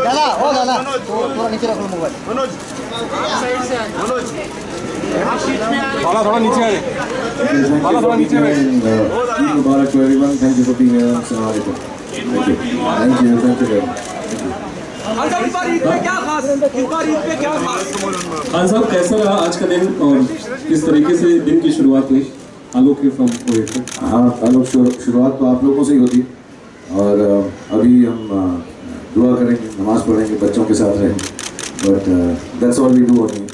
दादा ओ दादा थोड़ा नीचे रख लो मोबाइल। थोड़ा नीचे आ थोड़ा नीचे मुबारक to everyone, thank you for being here. अस्सलाम वालेकुम। Thank you. खान साहब, कैसा रहा आज का दिन और किस तरीके से दिन की शुरुआत हुई आलोक के फ्रॉम कुवैत से? हाँ, आलोक शुरुआत तो आप लोगों से ही होती और अभी हम दुआ करेंगे, नमाज पढ़ेंगे, बच्चों के साथ रहेंगे, but that's all we do only,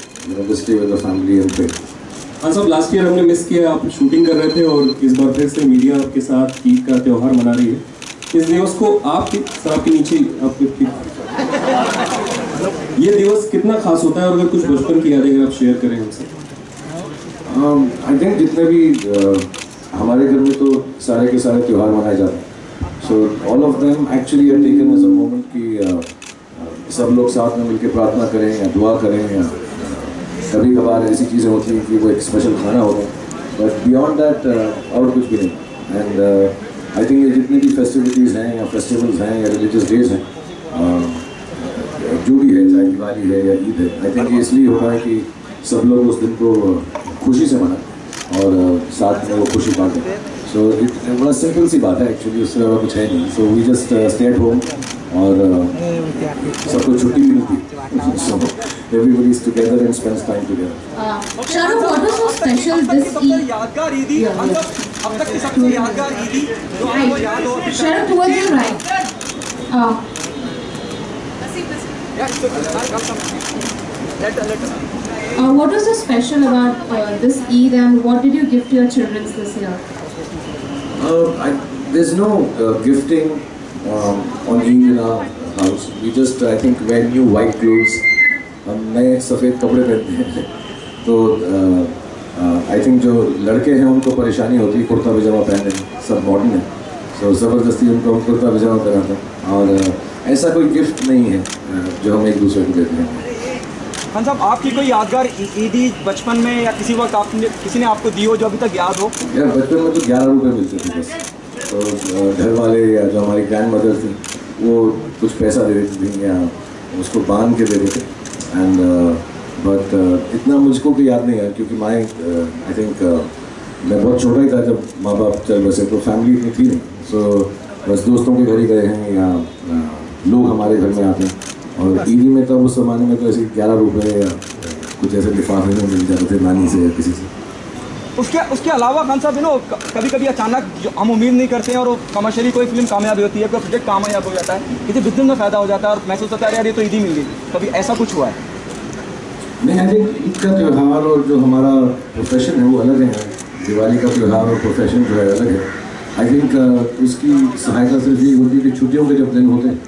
stay with the family and pray. हाँ साहब, लास्ट ईयर हमने मिस किया, आप शूटिंग कर रहे थे और इस बार फिर से मीडिया आपके साथ ईद का त्यौहार मना रही है। इस दिवस को आपके नीचे ये दिवस कितना खास होता है और अगर कुछ बचपन की यादें आप शेयर करें हमसे? आई थिंक जितने भी हमारे घर में तो सारे के सारे त्यौहार मनाए जाते हैं, so all of them actually are taken as a moment कि सब लोग साथ में मिलकर प्रार्थना करें या दुआ करें, या कभी कभार ऐसी चीज़ें होती हैं कि वो एक स्पेशल खाना होता है, बट बियॉन्ड दैट और कुछ भी नहीं। एंड आई थिंक ये जितनी भी फेस्टिविटीज़ हैं या फेस्टिवल्स हैं या रिलीजियस डेज हैं, जो भी है, चाहे दिवाली है या ईद है, आई थिंक ये इसलिए होता है कि सब लोग उस दिन को खुशी से मनाएं और साथ में वो खुशी बांटें। सो बड़ा सिंपल सी बात है एक्चुअली, उससे ज़्यादा कुछ है नहीं। So we just stay at home और सबको छुट्टी भी मिलती है, सो everybody is together and spends time together. Shahrukh, what was so special this Eid? यादगार ईदी अब तक की सबसे यादगार ईदी जो आपको याद हो? Shahrukh, towards you, right? What was so special about this Eid and what did you give to your children this year? There's no gifting on Eid in our house. We just, I think, wear new white clothes. हम नए सफ़ेद कपड़े पहनते हैं, तो I think जो लड़के हैं उनको परेशानी होती है कुर्ता पजामा पहनने में, सब मॉडर्न है, सो ज़बरदस्ती उनको हम कुर्ता पजामा पहनाते हैं और ऐसा कोई गिफ्ट नहीं है जो हम एक दूसरे को देते हैं। खान साहब, आपकी कोई यादगार ईदी बचपन में या किसी वक्त आपने किसी ने आपको दी हो जो अभी तक याद हो? यार बचपन में तो 11 रुपये मिलते थे बस, तो घर वाले या जो हमारी ग्रैंड मदर थी वो कुछ पैसा दे देती थी या उसको बांध के दे देते, एंड बट इतना मुझको भी याद नहीं है क्योंकि आई थिंक मैं बहुत छोटा ही था जब माँ बाप चल बसे, तो फैमिली इतनी थी नहीं, सो बस दोस्तों के घर ही गए हैं या लोग हमारे घर में आते हैं। और ईदी में तब उस ज़माने में तो ऐसे 11 रुपये या कुछ ऐसे लिफाफे में मिल जाते थे नानी से या किसी से। उसके अलावा खान साहब, कभी कभी अचानक जो हम उम्मीद नहीं करते हैं और कमर्शियली कोई फिल्म कामयाब होती है, कोई प्रोजेक्ट कामयाब हो जाता है, किसी बिजनेस में फ़ायदा हो जाता है और महसूस होता है यार ये तो ईदी मिल गई, कभी ऐसा कुछ हुआ है? नहीं, आई थिंक ईद का त्यौहार और जो हमारा प्रोफेशन है वो अलग है। दिवाली का त्यौहार और प्रोफेशन जो है अलग है। आई थिंक उसकी सहायता सिर्फ ये होती है कि छुट्टियों के जब दिन होते हैं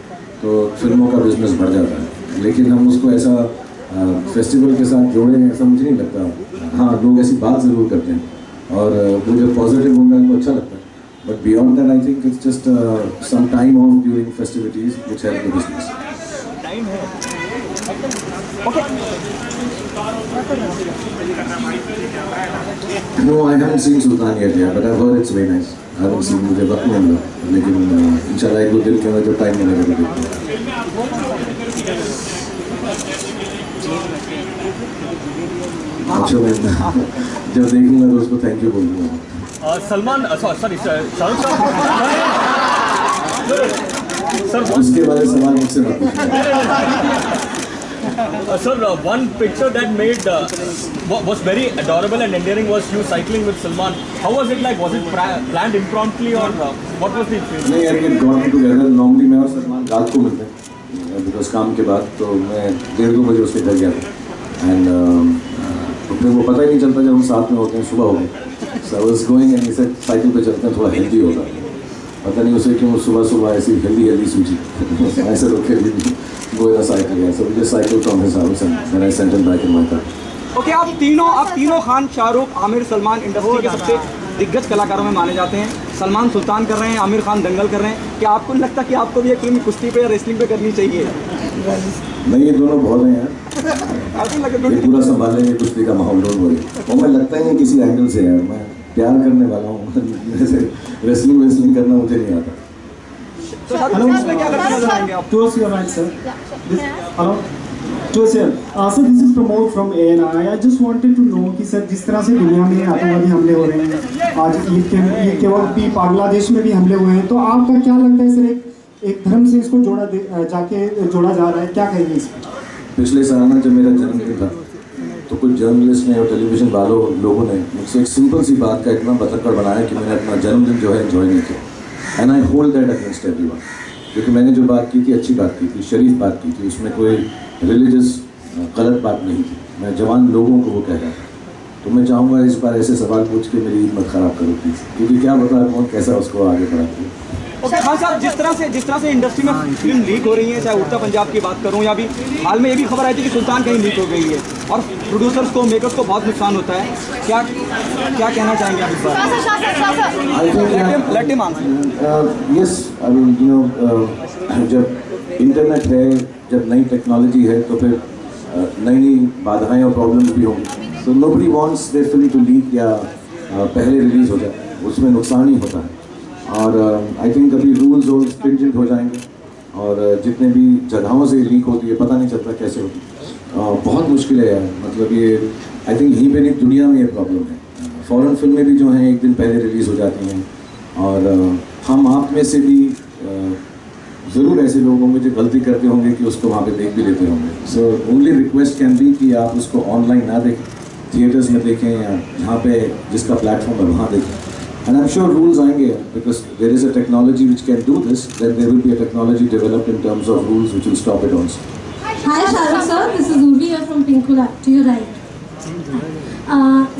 तो फिल्मों का बिजनेस बढ़ जाता है, लेकिन हम उसको ऐसा फेस्टिवल के साथ जोड़े हैं ऐसा मुझे नहीं लगता। हाँ, लोग ऐसी बात ज़रूर करते हैं और वो जब पॉजिटिव होता है तो अच्छा लगता है, but beyond that I think it's just some time off during festivities which help the business. Time है। Okay. No, I haven't seen Sultan yet, yeah, but I've heard it's very nice. I haven't seen, मुझे वक्त नहीं मिला, लेकिन इंशाल्लाह एक दो दिन के अंदर जो टाइम मिलेगा तो देखते हैं। अच्छा, मैं जब देखूंगा तो उसको थैंक यू बोलूँगा। सलमान, सॉरी शाहरुख सर उसके बारे में सवाल मुझसे मत पूछिए। Sir, one picture that made was very adorable and endearing was you cycling with Salman. How was it like? Was it planned impromptu or what was the experience? नहीं यार, it got together. Normally मैं और सलमान रात को मिलते हैं because काम के बाद, तो मैं 1:30-2 बजे उसके घर गया था एंड तो फिर वो पता ही नहीं चलता जब हम साथ में होते हैं। सुबह हो गई, so I was going and he said cycle पे चलते हैं थोड़ा हेल्दी होता है। पता नहीं उसे क्यों सुबह ऐसी हेल्दी सूझी ऐसे रोके भी go in a cycle, yeah. So we just cycled from his house and then I sent him back in my car. Okay, आप तीनों खान, शाहरुख, आमिर, सलमान इंडस्ट्री के सबसे दिग्गज कलाकारों में माने जाते हैं। सलमान सुल्तान कर रहे हैं, आमिर खान दंगल कर रहे हैं। क्या आपको नहीं लगता कि आपको भी एक फिल्म कुश्ती पे या रेसलिंग पे करनी चाहिए? नहीं, ये दोनों बहुत हैं यार, ये पूरा संभालेंगे कुश्ती का माहौल, डोंट वरी। और मैं लगता ही नहीं किसी एंगल से यार, मैं प्यार करने वाला हूँ, जैसे रेसलिंग करना मुझे नहीं आता। तो शाहरुख खान इसमें क्या करते नजर आएंगे आप? Towards your right, sir. Hello. Towards here. Sir, this is Pramod from ANI. I just wanted to know कि सर जिस तरह से दुनिया में आतंकवादी हमले हो रहे हैं, आज ईद के वक्त भी बांग्लादेश में भी हमले हुए हैं, तो आपका क्या लगता है सर एक धर्म से इसको जोड़ा जा रहा है, क्या कहेंगे इस पर? पिछले साल ना जब मेरा जन्मदिन था तो कुछ जर्नलिस्ट ने और टेलीविज़न वालों लोगों ने मुझसे एक सिंपल सी बात का इतना बतक्कड़ बनाया कि मैंने अपना जन्मदिन जो है एंजॉय नहीं किया। And I hold that against everyone, क्योंकि मैंने जो बात की थी अच्छी बात की थी, शरीफ बात की थी, उसमें कोई रिलीजियस गलत बात नहीं थी। मैं जवान लोगों को वो कह रहा था। तो मैं चाहूँगा इस बार ऐसे सवाल पूछ के मेरी ईद मत ख़राब करो प्लीज़, क्योंकि क्या पता कौन कैसा उसको आगे बढ़ाती है। ओके खान साहब, जिस तरह से इंडस्ट्री में फिल्म लीक हो रही है, चाहे उड़ता पंजाब की बात करूं या भी हाल में ये भी खबर आई थी कि सुल्तान कहीं लीक हो गई है और प्रोड्यूसर्स को, मेकर्स को बहुत नुकसान होता है, क्या कहना चाहेंगे आप इस बार? Let him answer. Yes, I mean you know, जब इंटरनेट है, जब नई टेक्नोलॉजी है तो फिर नई बाधाएं और प्रॉब्लम्स भी होंगी। So nobody wants their film to leak या पहले रिलीज़ हो जाए, उसमें नुकसान ही होता है। और आई थिंक अभी रूल्स और स्ट्रिंजेंट हो जाएंगे और जितने भी जगहों से लीक होती है पता नहीं चलता कैसे होती है। बहुत मुश्किल है यार, मतलब ये आई थिंक यहीं पे नहीं दुनिया में ये प्रॉब्लम है। फॉरेन फिल्में भी जो हैं एक दिन पहले रिलीज़ हो जाती हैं और हम आप में से भी ज़रूर ऐसे लोग होंगे जो गलती करते होंगे कि उसको वहाँ पे देख भी लेते होंगे। So only request can be कि आप उसको ऑनलाइन ना देखें, थिएटर्स में देखें या जहाँ पे जिसका प्लेटफॉर्म है वहाँ देखें। And I'm sure rules आएंगे because there is a technology which can do this. Then there will be a technology developed in terms of rules which will stop it also. Hi Shahrukh sir, this is Urvi here from Pinku Lab. To your right.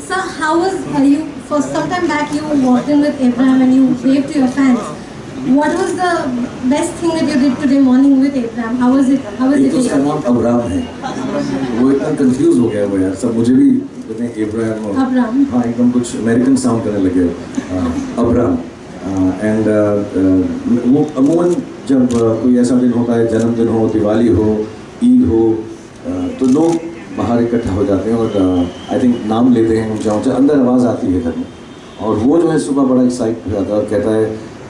Sir, how was you? For some time back, you walked in with Abraham and you waved to your fans. What was the best thing that you did today morning with Abraham? How was it? How was it? उसका नाम Abram है। वो इतना confuse हो गया वो यार, सब मुझे भी कहते हैं एब्राहम और हाँ एकदम कुछ अमेरिकन साउंड करने लगे अब्राम। एंड वो अमूमन जब कोई ऐसा दिन होता है, जन्मदिन हो, दिवाली हो, ईद हो, तो लोग बाहर इकट्ठा हो जाते हैं और आई थिंक नाम लेते हैं ऊँचा ऊँचा, अंदर आवाज़ आती है घर में। और वो जो है सुबह बड़ा एक्साइट हो जाता है और कहता है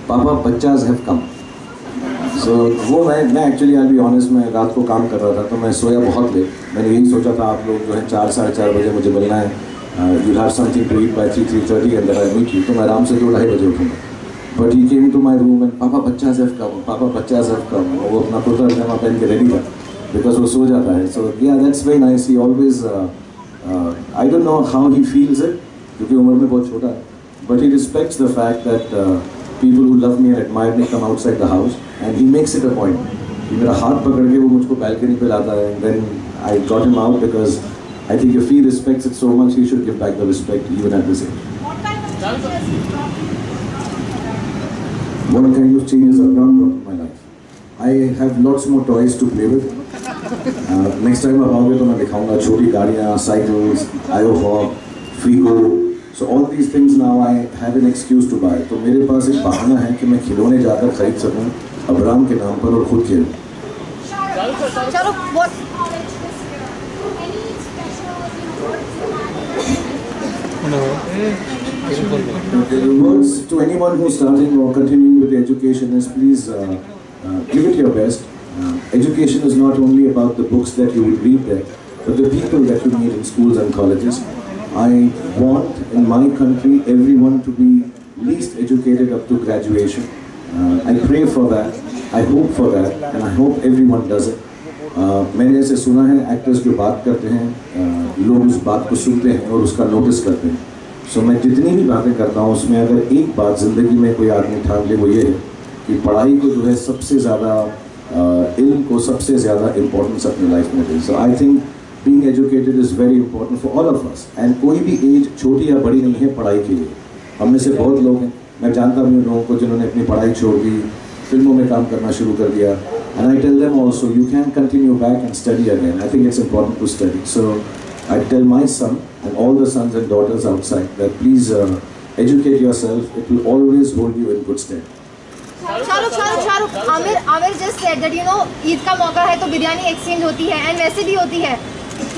पापा बच्चाज़ हैव कम। सो वो मैं एक्चुअली आई बी ऑनेस्ट, मैं रात को काम कर रहा था तो मैं सोया बहुत लेट। मैंने यही सोचा था आप लोग जो है 4 साढ़े 4 बजे मुझे मिलना है, you have something to eat by 3:30 and I meet you, तो मैं आराम से 2-2:30 बजे उठूँगा। But he came to my room and पापा बच्चाज़ हैव कम, पापा बच्चाज़ हैव कम। वो अपना कुर्ता पजामा पहन के रेडी था बिकॉज वो सो जाता है। सो या that's very nice. He always I don't know how he feels it, क्योंकि उम्र में बहुत छोटा है, but he respects the fact that people who love me and admire me come outside the house and he makes it a point कि मेरा हाथ पकड़ के वो मुझको balcony पे लाता है। And then I got him out because I think if he respects it so much, he should give back the respect even at this age. What kind of changes have gone on in my life? I have lots more toys to play with. Next time आप आओगे तो मैं दिखाऊंगा छोटी गाड़ियाँ, cycles, IOHawk, Frigo. So all these things now I have an excuse to buy. तो मेरे पास एक बहाना है कि मैं खिलौने जाकर खरीद सकूं अब्राम के नाम पर और खुद खेलूं। चलो बहुत The words to anyone who's starting or continuing with education is please give it your best. Education is not only about the books that you will read there, but the people that you meet in schools and colleges. I want in my country everyone to be least educated up to graduation. I pray for that, I hope for that, and I hope everyone does it. मैंने ऐसे सुना है actors जो बात करते हैं लोग उस बात को सुनते हैं और उसका नोटिस करते हैं। सो मैं जितनी भी बातें करता हूँ उसमें अगर एक बात ज़िंदगी में कोई आदमी ठान ले वो ये है कि पढ़ाई को जो है सबसे ज़्यादा इल्म को सबसे ज़्यादा इम्पोर्टेंस अपनी लाइफ में दे। So I think being educated is very important for all of us and कोई भी एज छोटी या बड़ी नहीं है पढ़ाई के लिए। हम में से बहुत लोग हैं, मैं जानता भी हूँ लोगों को जिन्होंने अपनी पढ़ाई छोड़ दी, फिल्मों में काम करना शुरू कर दिया। and I tell them also you can continue back and study again. I think it's important to study. So I tell my son and all the sons and daughters outside that please educate yourself. It will always hold you in good stead. Shahrukh, Aamir just said that you know Eid का मौका है तो biryani exchange होती है and वैसे भी होती है।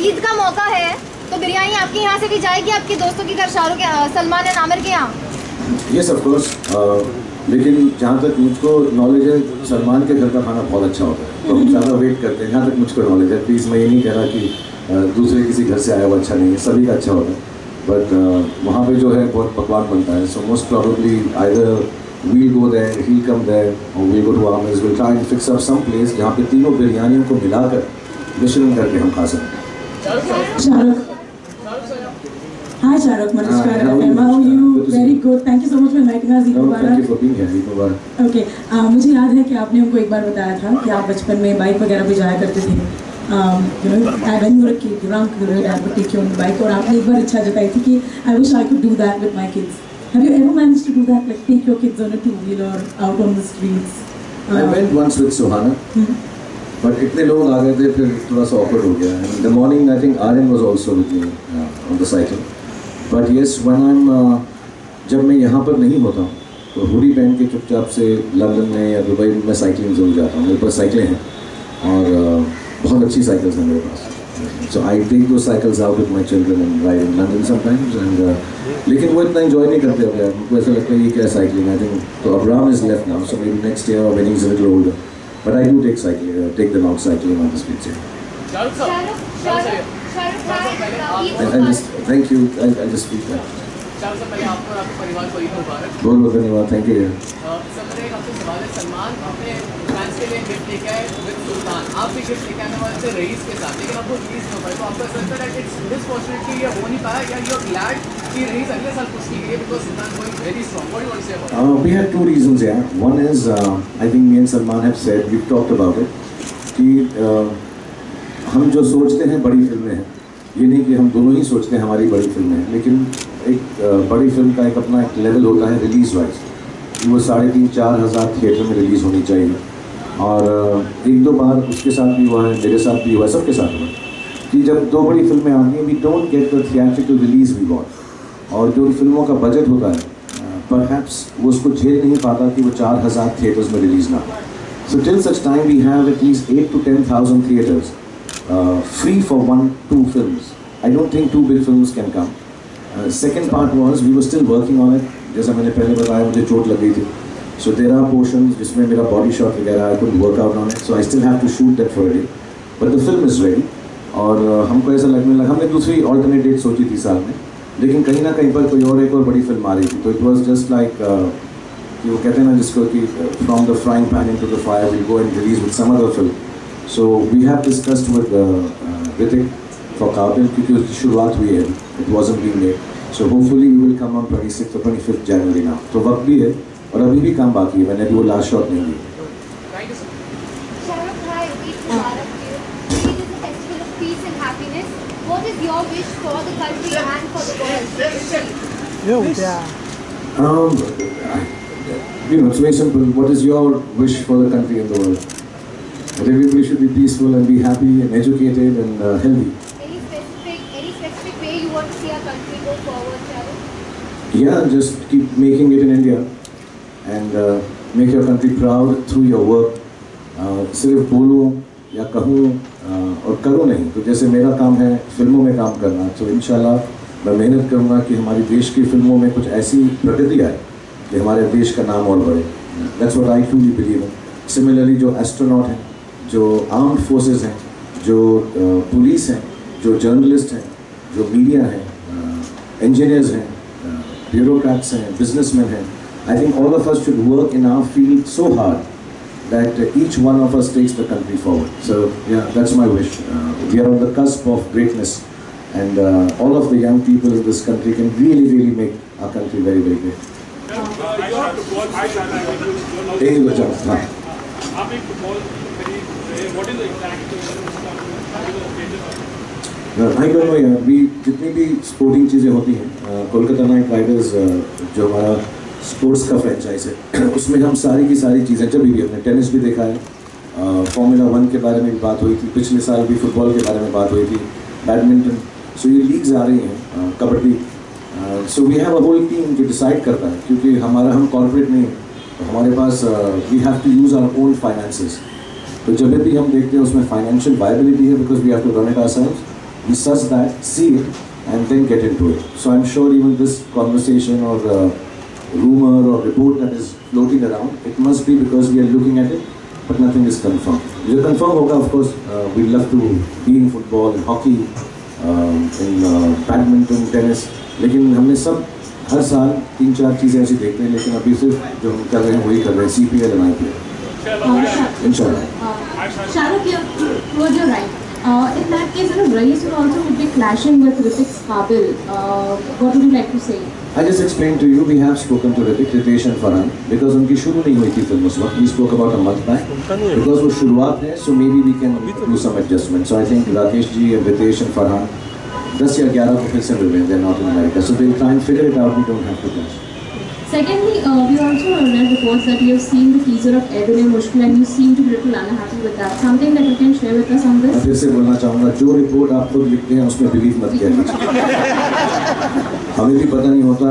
ईद का मौका है तो बिरयानी आपके यहाँ से भी जाएगी आपके दोस्तों के घर, शाहरुख सलमान एंड आमिर के यहाँ? Yes, of course. लेकिन जहाँ तक मुझको नॉलेज है, सलमान के घर का खाना बहुत अच्छा होता है, तो हम ज़्यादा वेट करते हैं। जहाँ तक मुझको नॉलेज है, प्लीज़ मैं ये नहीं कह रहा कि दूसरे किसी घर से आया हुआ अच्छा नहीं है, सभी का अच्छा होता है, बट वहाँ पे जो है बहुत पकवान बनता है। So most probably either we'll go there, he'll come there, or we'll go to Amir's, we'll try and fix up some place जहाँ पे तीनों बिरयानियों को मिलाकर मिश्रण करके हम खा सकते हैं। Shahrukh. Hi Shahrukh, Manishka FM. How are you? Very good. Thank you so much for inviting us. Eid Thank you Mubarak. for being here. Eid Mubarak. Okay. मुझे याद है कि आपने हमको एक बार बताया था कि आप बचपन में बाइक वगैरह पे जाया करते थे. You know, when you were a kid, your dad would take you on the bike. और आपने एक बार इच्छा जताई थी कि I wish I could do that with my kids. Have you ever managed to do that, like take your kids on a two-wheeler out on the streets? I went once with Suhana, but इतने लोग आ गए थे फिर थोड़ा सा awkward हो गया. And in the morning I think Aryan was also with me on the cycle. But yes, when I'm जब मैं यहाँ पर नहीं होता हूँ तो हुडी पहन के चुपचाप से लंदन में या दुबई में मैं साइकिलिंग जरूर जाता हूँ. मेरे पास साइकिलें हैं और बहुत अच्छी साइकिल्स हैं मेरे पास. So I take those cycles out with my children and ride in London sometimes. And लेकिन वो इतना enjoy नहीं करते हो यार. मुझको ऐसा लगता है ये क्या cycling. I think तो Abraham is left now, so maybe next year or when he's a little older. But I do take them out cycling on the streets here. I just thank you. I just speak that. बहुत बहुत धन्यवाद. Thank you. Salman अपने fans के लिए gift लेके आए with सुल्तान, आप भी गिफ्ट लेके आने वाले थे रईस के साथ, लेकिन आपको रिलीज नहीं हो पाए, तो आपको ऐसा लगता है कि इट्स डिसपॉर्चुनिटी ये हो नहीं पाया, या यू आर ग्लैड कि रईस अगले साल पुश की गई because Sultan going very strong? What do you want to say about it? We had two reasons here. One is I think me and Salman have said, we've talked about it, कि हम जो सोचते हैं बड़ी फिल्में हैं, ये नहीं कि हम दोनों ही सोचते हैं हमारी बड़ी फिल्में हैं, लेकिन एक बड़ी फिल्म का एक अपना एक लेवल होता है रिलीज़ वाइज. वो 3,500-4 हज़ार थिएटर में रिलीज़ होनी चाहिए. और एक दो बार उसके साथ भी हुआ है, मेरे साथ भी हुआ है, सबके साथ हुआ है कि जब दो बड़ी फिल्में आती हैं, we don't get the theatrical release we got. और जो फिल्मों का बजट होता है परहैप्स वो उसको झेल नहीं पाता कि वो 4,000 थिएटर्स में रिलीज़ ना हो. So till such time we have at least 8,000 to 10,000 theatres free for 1-2 films. I don't think 2 big films can come. Second part was we were still working on it. जैसा मैंने पहले बताया, मुझे चोट लग गई थी. So there are portions जिसमें मेरा body shot वगैरह I couldn't work out on it. So I still have to shoot that for a day. But the film is ready. और हमको ऐसा लगने लगा, हमने दूसरी alternate date सोची थी साल में, लेकिन कहीं ना कहीं पर कोई और एक और बड़ी फिल्म आ रही थी. तो it was just like कि वो कहते हैं ना जिसको कि from the frying pan into the fire we'll go and release with some other film. So we have discussed with Ritik for Qabil क्योंकि उसकी शुरुआत हुई है, it wasn't being made. So hopefully we will come on 26th or 25th January now. तो वक्त भी है और अभी भी काम बाकी है, मैंने अभी वो लास्ट शॉट नहीं दी. Shahrukh bhai, Eid Mubarak to you. Eid is a festival of peace and happiness. What is your wish for the country and for the world? It's very simple. What is your wish for the country and the world? That everybody should be peaceful and be happy and educated and healthy. Any specific way you want to see our country go forward, Shahrukh? Yeah, just keep making it in India and make your country proud through your work. सिर्फ बोलूं या कहूं और करूं नहीं. तो जैसे मेरा काम है फिल्मों में काम करना, तो इंशाल्लाह मैं मेहनत करूंगा कि हमारे देश की फिल्मों में कुछ ऐसी प्रगति आए कि हमारे देश का नाम और बढ़े. That's what I truly believe in. Similarly, जो एस्ट्रोनॉट हैं, जो आर्म्ड फोर्सेस हैं, जो पुलिस हैं, जो जर्नलिस्ट हैं, जो मीडिया हैं, इंजीनियर्स हैं, ब्यूरोक्रेट्स हैं, बिजनेसमैन हैं, I think all of us should work in our field so hard that each one of us takes the country forward. So yeah, that's my wish. We are on the cusp of greatness, and all of the young people in this country can really make our country very great. What is the exact I don't know यार. भी जितनी भी sporting चीज़ें होती हैं, Kolkata night Riders जो हमारा sports का फ्रेंचाइज है, उसमें हम सारी की सारी चीज़ें, जब भी हमने टेनिस भी देखा है, फॉर्मूला 1 के बारे में भी बात हुई थी, पिछले साल भी फुटबॉल के बारे में बात हुई थी, बैडमिंटन. सो ये लीग्स आ रही हैं, kabaddi. So we have a whole team जो डिसाइड करता है, क्योंकि हम कॉर्पोरेट नहीं, तो हमारे पास we have to use our own finances. तो जब भी हम देखते हैं उसमें फाइनेंशियल वायबिलिटी है, because we have to run it ourselves, we suss that, see it, and then get into it. So I'm sure even this conversation or rumor or report that is floating around. It must be because we are looking at it, but nothing is confirmed. जो confirm होगा, of course, we love to be in football, in hockey, in badminton, tennis. लेकिन हमने सब हर साल 3-4 चीज़ें ऐसी देखते हैं, लेकिन अभी सिर्फ जो हम कर रहे हैं वही कर रहे हैं, CPL and IPL. Inshallah. Shahrukh, you're right. In that case, Raees will also be clashing with Hrithik's Qabil. What would you like to say? I just explained to you, we have spoken to Ritesh and Farhan because उनकी शुरू नहीं हुई थी film उस वक्त. We spoke about a month back because वो शुरुआत है, so maybe we can do some adjustment. So I think Rakesh ji and Ritesh and Farhan 10 या 11 को फिर से मिल रहे हैं. They're not in America, so they'll try and figure it out. We don't have to clash. Secondly, we also read reports that you have seen the teaser of Ae Dil Hai Mushkil and you seem to be a little unhappy with that. Something that you can share with us on this? मैं फिर से बोलना चाहूँगा, जो report आप खुद लिखते हैं उसमें बिलीव मत किया कीजिए. हमें भी पता नहीं होता.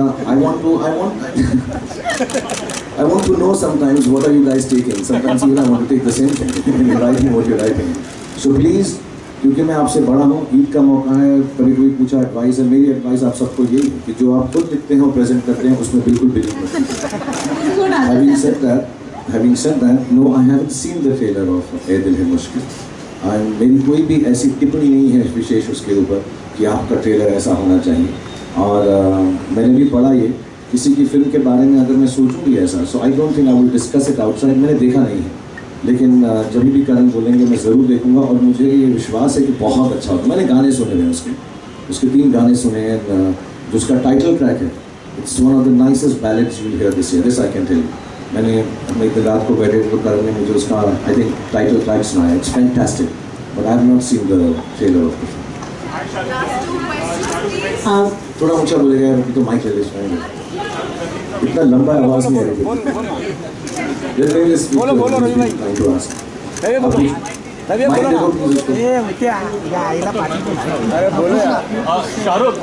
I want to know sometimes what are you guys taking. Sometimes even I want to take the same thing when you're writing what you're writing. So please, क्योंकि मैं आपसे बड़ा हूँ, ईद का मौका है, कभी कोई पूछा एडवाइस है, मेरी एडवाइस आप सबको यही है कि जो आप खुद लिखते हैं और प्रेजेंट करते हैं उसमें बिल्कुल बिलीव मत कीजिए. Having said that, no, I haven't seen the trailer of Ae Dil Hai Mushkil. मेरी कोई भी ऐसी टिप्पणी नहीं है विशेष उसके ऊपर कि आपका ट्रेलर ऐसा होना चाहिए. और मैंने भी पढ़ा ये, किसी की फिल्म के बारे में अगर मैं सोचूं भी ऐसा, so I don't think I will discuss it outside. मैंने देखा नहीं है, लेकिन जब भी करण बोलेंगे मैं ज़रूर देखूंगा और मुझे ये विश्वास है कि बहुत अच्छा होगा. मैंने गाने सुने हुए हैं उसके 3 गाने सुने हैं. जो उसका टाइटल ट्रैक है, it's one of the nicest ballads you will hear this year. This I can tell you. मैंने एक रात को बैठे तो करण ने मुझे उसका आई थिंक टाइटल ट्रैक सुनाया. It's fantastic, but I have not seen the trailer of the film. थोड़ा ऊँचा बोलेगा यार, तो माइक ले ले. इतना लंबा आवाज़ नहीं आ रही. बोलो रवि भाई. अरे बोलो यार. शाहरुख.